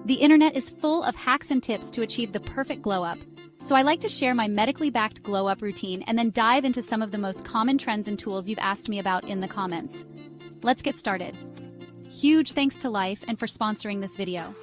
The internet is full of hacks and tips to achieve the perfect glow up, so I like to share my medically backed glow up routine and then dive into some of the most common trends and tools you've asked me about in the comments. Let's get started. Huge thanks to Life and for sponsoring this video.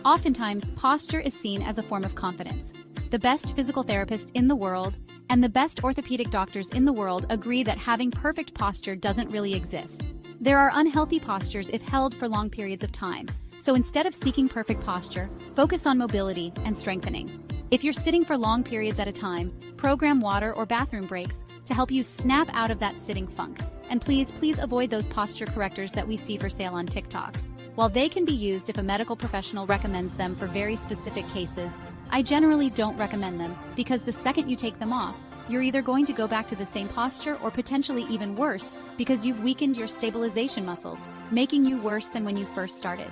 Oftentimes, posture is seen as a form of confidence. The best physical therapists in the world and the best orthopedic doctors in the world agree that having perfect posture doesn't really exist. There are unhealthy postures if held for long periods of time. So instead of seeking perfect posture, focus on mobility and strengthening. If you're sitting for long periods at a time, program water or bathroom breaks to help you snap out of that sitting funk. And please avoid those posture correctors that we see for sale on TikTok. While they can be used if a medical professional recommends them for very specific cases, I generally don't recommend them because the second you take them off, you're either going to go back to the same posture or potentially even worse because you've weakened your stabilization muscles, making you worse than when you first started.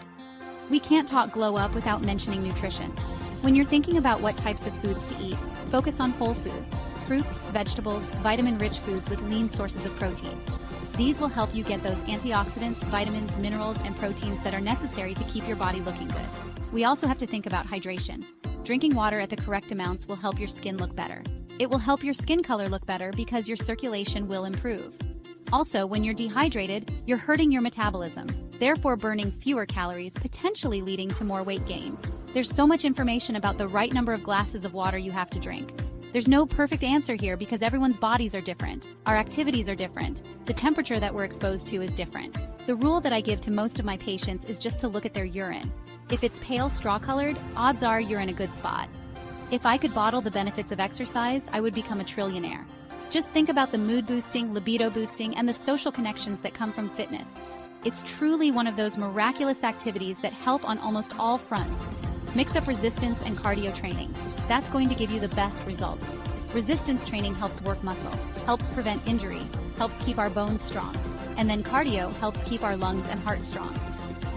We can't talk glow up without mentioning nutrition. When you're thinking about what types of foods to eat, focus on whole foods, fruits, vegetables, vitamin-rich foods with lean sources of protein. These will help you get those antioxidants, vitamins, minerals, and proteins that are necessary to keep your body looking good. We also have to think about hydration. Drinking water at the correct amounts will help your skin look better. It will help your skin color look better because your circulation will improve. Also, when you're dehydrated, you're hurting your metabolism, therefore burning fewer calories, potentially leading to more weight gain. There's so much information about the right number of glasses of water you have to drink. There's no perfect answer here because everyone's bodies are different, our activities are different, the temperature that we're exposed to is different. The rule that I give to most of my patients is just to look at their urine. If it's pale straw-colored, odds are you're in a good spot. If I could bottle the benefits of exercise, I would become a trillionaire. Just think about the mood-boosting, libido-boosting, and the social connections that come from fitness. It's truly one of those miraculous activities that help on almost all fronts. Mix up resistance and cardio training. That's going to give you the best results. Resistance training helps work muscle, helps prevent injury, helps keep our bones strong. And then cardio helps keep our lungs and heart strong.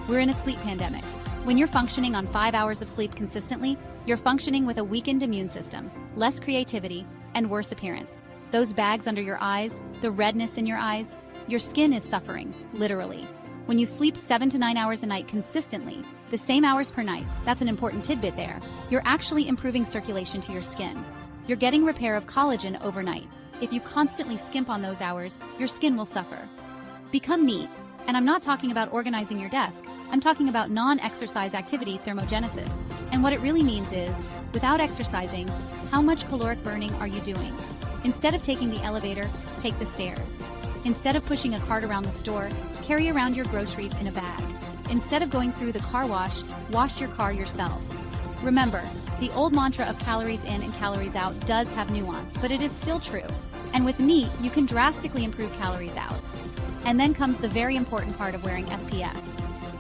We're in a sleep pandemic. When you're functioning on 5 hours of sleep consistently, you're functioning with a weakened immune system, less creativity, and worse appearance. Those bags under your eyes, the redness in your eyes, your skin is suffering, literally. When you sleep 7 to 9 hours a night consistently, the same hours per night, that's an important tidbit there, you're actually improving circulation to your skin. You're getting repair of collagen overnight. If you constantly skimp on those hours, your skin will suffer. Become neat. And I'm not talking about organizing your desk, I'm talking about non-exercise activity thermogenesis. And what it really means is, without exercising, how much caloric burning are you doing? Instead of taking the elevator, take the stairs. Instead of pushing a cart around the store, carry around your groceries in a bag. Instead of going through the car wash your car yourself. Remember, the old mantra of calories in and calories out does have nuance, but it is still true. And with NEAT, you can drastically improve calories out. And then comes the very important part of wearing SPF.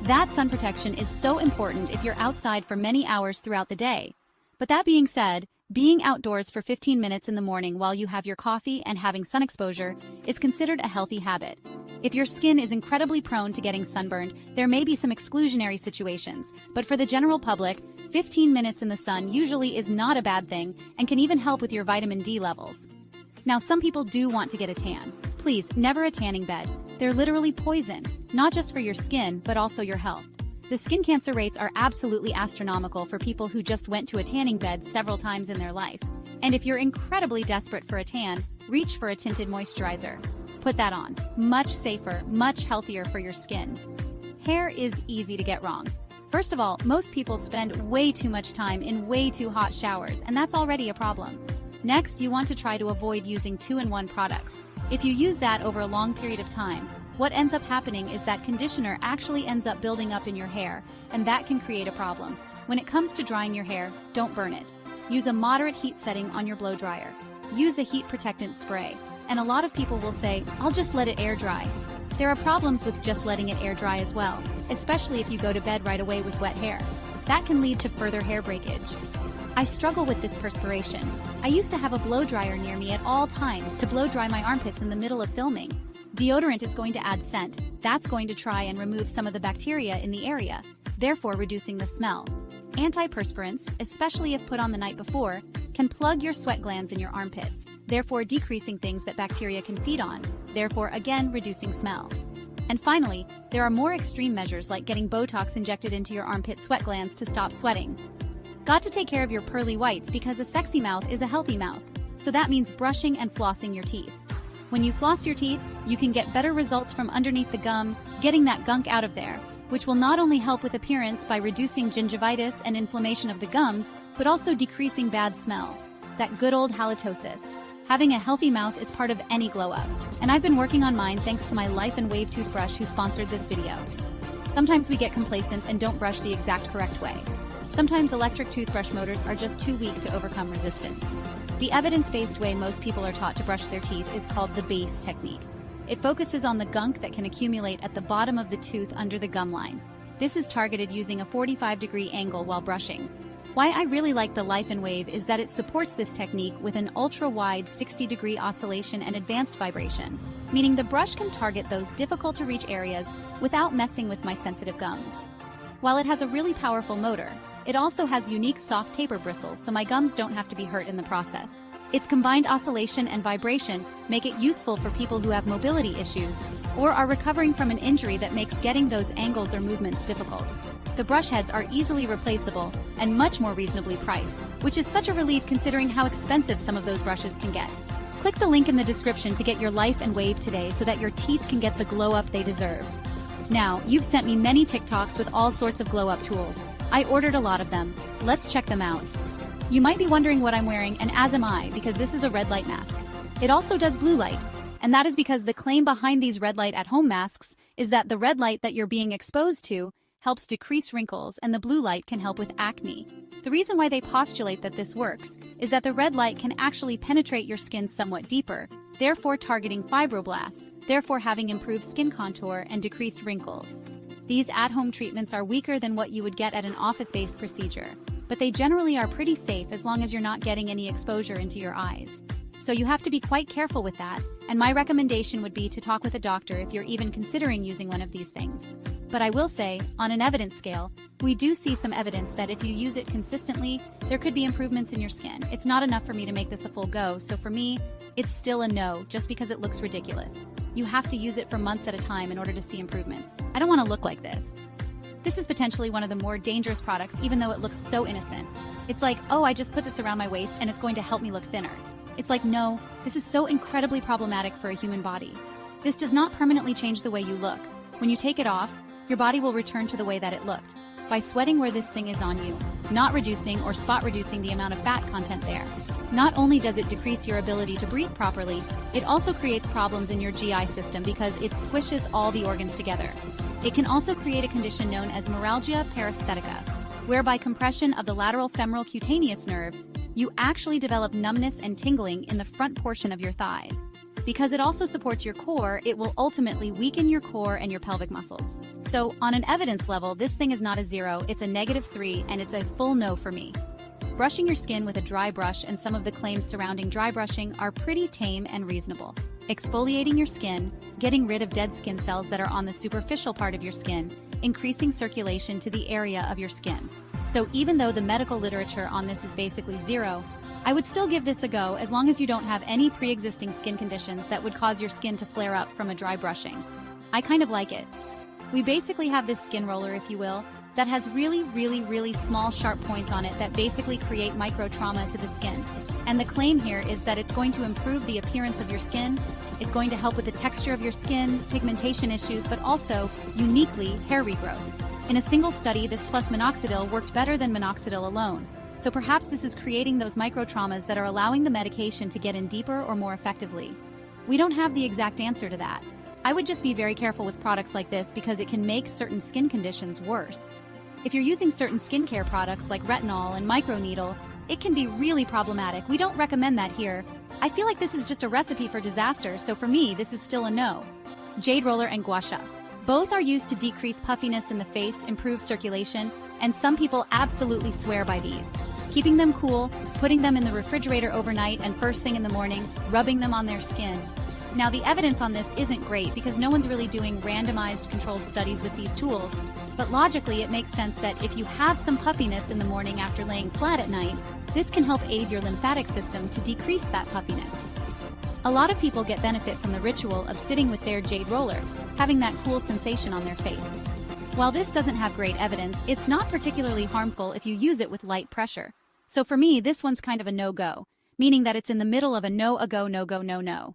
That sun protection is so important if you're outside for many hours throughout the day. But that being said, being outdoors for 15 minutes in the morning while you have your coffee and having sun exposure is considered a healthy habit. If your skin is incredibly prone to getting sunburned, there may be some exclusionary situations, but for the general public, 15 minutes in the sun usually is not a bad thing and can even help with your vitamin D levels. Now, some people do want to get a tan. Please, never a tanning bed. They're literally poison, not just for your skin, but also your health. The skin cancer rates are absolutely astronomical for people who just went to a tanning bed several times in their life. And if you're incredibly desperate for a tan, reach for a tinted moisturizer. Put that on. Much safer, much healthier for your skin. Hair is easy to get wrong. First of all, most people spend way too much time in way too hot showers, and that's already a problem. Next, you want to try to avoid using 2-in-1 products. If you use that over a long period of time, what ends up happening is that conditioner actually ends up building up in your hair, and that can create a problem. When it comes to drying your hair, don't burn it. Use a moderate heat setting on your blow dryer. Use a heat protectant spray. And a lot of people will say, I'll just let it air dry. There are problems with just letting it air dry as well, especially if you go to bed right away with wet hair. That can lead to further hair breakage. I struggle with this perspiration. I used to have a blow dryer near me at all times to blow dry my armpits in the middle of filming. Deodorant is going to add scent. That's going to try and remove some of the bacteria in the area, therefore reducing the smell. Antiperspirants, especially if put on the night before, can plug your sweat glands in your armpits, therefore decreasing things that bacteria can feed on, therefore again reducing smell. And finally, there are more extreme measures like getting Botox injected into your armpit sweat glands to stop sweating. Got to take care of your pearly whites because a sexy mouth is a healthy mouth, so that means brushing and flossing your teeth. When you floss your teeth, you can get better results from underneath the gum, getting that gunk out of there, which will not only help with appearance by reducing gingivitis and inflammation of the gums, but also decreasing bad smell. That good old halitosis. Having a healthy mouth is part of any glow up, and I've been working on mine thanks to my Life and Wave toothbrush who sponsored this video. Sometimes we get complacent and don't brush the exact correct way. Sometimes electric toothbrush motors are just too weak to overcome resistance. The evidence-based way most people are taught to brush their teeth is called the base technique. It focuses on the gunk that can accumulate at the bottom of the tooth under the gum line. This is targeted using a 45-degree angle while brushing. Why I really like the Life and Wave is that it supports this technique with an ultra-wide 60-degree oscillation and advanced vibration, meaning the brush can target those difficult-to-reach areas without messing with my sensitive gums. While it has a really powerful motor, it also has unique soft taper bristles so my gums don't have to be hurt in the process. Its combined oscillation and vibration make it useful for people who have mobility issues or are recovering from an injury that makes getting those angles or movements difficult. The brush heads are easily replaceable and much more reasonably priced, which is such a relief considering how expensive some of those brushes can get. Click the link in the description to get your Life and Wave today so that your teeth can get the glow up they deserve. Now, you've sent me many TikToks with all sorts of glow up tools. I ordered a lot of them. Let's check them out. You might be wondering what I'm wearing, and as am I, because this is a red light mask. It also does blue light, and that is because the claim behind these red light at home masks is that the red light that you're being exposed to helps decrease wrinkles and the blue light can help with acne. The reason why they postulate that this works is that the red light can actually penetrate your skin somewhat deeper, therefore targeting fibroblasts, therefore having improved skin contour and decreased wrinkles. These at-home treatments are weaker than what you would get at an office-based procedure, but they generally are pretty safe as long as you're not getting any exposure into your eyes. So you have to be quite careful with that, and my recommendation would be to talk with a doctor if you're even considering using one of these things. But I will say, on an evidence scale, we do see some evidence that if you use it consistently, there could be improvements in your skin. It's not enough for me to make this a full go, so for me, it's still a no, just because it looks ridiculous. You have to use it for months at a time in order to see improvements. I don't want to look like this. This is potentially one of the more dangerous products, even though it looks so innocent. It's like, oh, I just put this around my waist and it's going to help me look thinner. It's like, no, this is so incredibly problematic for a human body. This does not permanently change the way you look. When you take it off, your body will return to the way that it looked, by sweating where this thing is on you, not reducing or spot reducing the amount of fat content there. Not only does it decrease your ability to breathe properly, it also creates problems in your GI system because it squishes all the organs together. It can also create a condition known as meralgia paresthetica, whereby compression of the lateral femoral cutaneous nerve, you actually develop numbness and tingling in the front portion of your thighs. Because it also supports your core, it will ultimately weaken your core and your pelvic muscles. So, on an evidence level, this thing is not a 0, it's a -3, and it's a full no for me. Brushing your skin with a dry brush and some of the claims surrounding dry brushing are pretty tame and reasonable. Exfoliating your skin, getting rid of dead skin cells that are on the superficial part of your skin, increasing circulation to the area of your skin. So even though the medical literature on this is basically 0, I would still give this a go as long as you don't have any pre-existing skin conditions that would cause your skin to flare up from a dry brushing. I kind of like it. We basically have this skin roller, if you will, that has really small sharp points on it that basically create micro trauma to the skin. And the claim here is that it's going to improve the appearance of your skin, it's going to help with the texture of your skin, pigmentation issues, but also, uniquely, hair regrowth. In a single study, this plus minoxidil worked better than minoxidil alone. So perhaps this is creating those micro-traumas that are allowing the medication to get in deeper or more effectively. We don't have the exact answer to that. I would just be very careful with products like this because it can make certain skin conditions worse. If you're using certain skincare products like retinol and microneedle, it can be really problematic. We don't recommend that here. I feel like this is just a recipe for disaster, so for me, this is still a no. Jade Roller and Gua Sha. Both are used to decrease puffiness in the face, improve circulation, and some people absolutely swear by these. Keeping them cool, putting them in the refrigerator overnight, and first thing in the morning, rubbing them on their skin. Now, the evidence on this isn't great because no one's really doing randomized controlled studies with these tools, but logically it makes sense that if you have some puffiness in the morning after laying flat at night, this can help aid your lymphatic system to decrease that puffiness. A lot of people get benefit from the ritual of sitting with their jade roller, having that cool sensation on their face. While this doesn't have great evidence, it's not particularly harmful if you use it with light pressure. So for me, this one's kind of a no-go, meaning that it's in the middle of a no-a-go, no-go, no-no.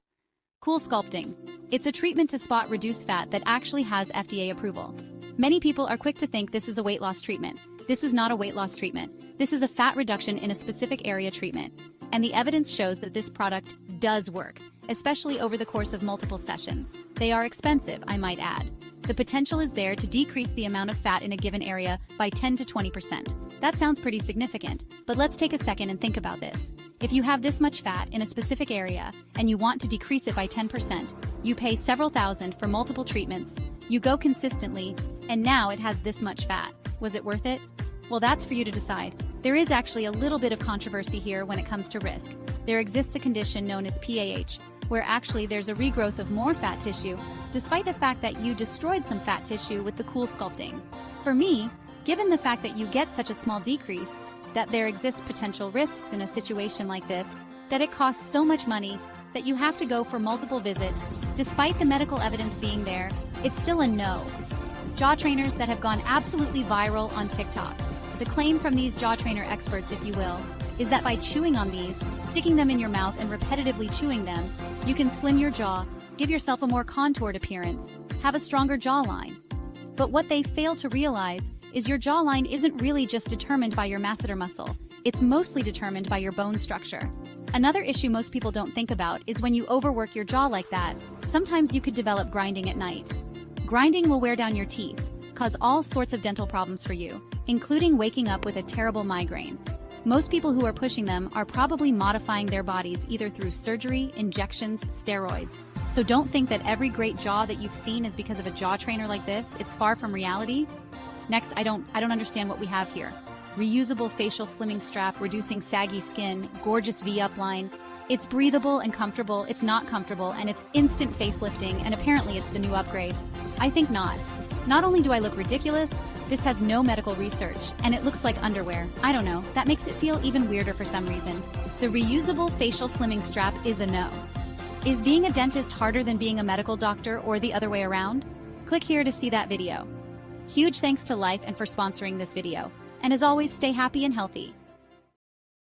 Cool sculpting. It's a treatment to spot reduced fat that actually has FDA approval. Many people are quick to think this is a weight loss treatment. This is not a weight loss treatment. This is a fat reduction in a specific area treatment. And the evidence shows that this product does work, especially over the course of multiple sessions. They are expensive, I might add. The potential is there to decrease the amount of fat in a given area by 10 to 20%. That sounds pretty significant, but let's take a second and think about this. If you have this much fat in a specific area and you want to decrease it by 10%, you pay several thousand for multiple treatments, you go consistently, and now it has this much fat. Was it worth it? Well, that's for you to decide. There is actually a little bit of controversy here when it comes to risk. There exists a condition known as PAH, where actually there's a regrowth of more fat tissue, despite the fact that you destroyed some fat tissue with the cool sculpting. For me, given the fact that you get such a small decrease, that there exist potential risks in a situation like this, that it costs so much money that you have to go for multiple visits, despite the medical evidence being there, it's still a no. Jaw trainers that have gone absolutely viral on TikTok. The claim from these jaw trainer experts, if you will, is that by chewing on these, sticking them in your mouth and repetitively chewing them, you can slim your jaw, give yourself a more contoured appearance, have a stronger jawline. But what they fail to realize is your jawline isn't really just determined by your masseter muscle, it's mostly determined by your bone structure. Another issue most people don't think about is when you overwork your jaw like that, sometimes you could develop grinding at night. Grinding will wear down your teeth, cause all sorts of dental problems for you, including waking up with a terrible migraine. Most people who are pushing them are probably modifying their bodies either through surgery, injections, steroids. So don't think that every great jaw that you've seen is because of a jaw trainer like this. It's far from reality. Next, I don't understand what we have here. Reusable facial slimming strap, reducing saggy skin, gorgeous V-up line. It's breathable and comfortable, it's not comfortable, and it's instant facelifting, and apparently it's the new upgrade. I think not. Not only do I look ridiculous, this has no medical research, and it looks like underwear. I don't know, that makes it feel even weirder for some reason. The reusable facial slimming strap is a no. Is being a dentist harder than being a medical doctor or the other way around? Click here to see that video. Huge thanks to Life and for sponsoring this video. And as always, stay happy and healthy.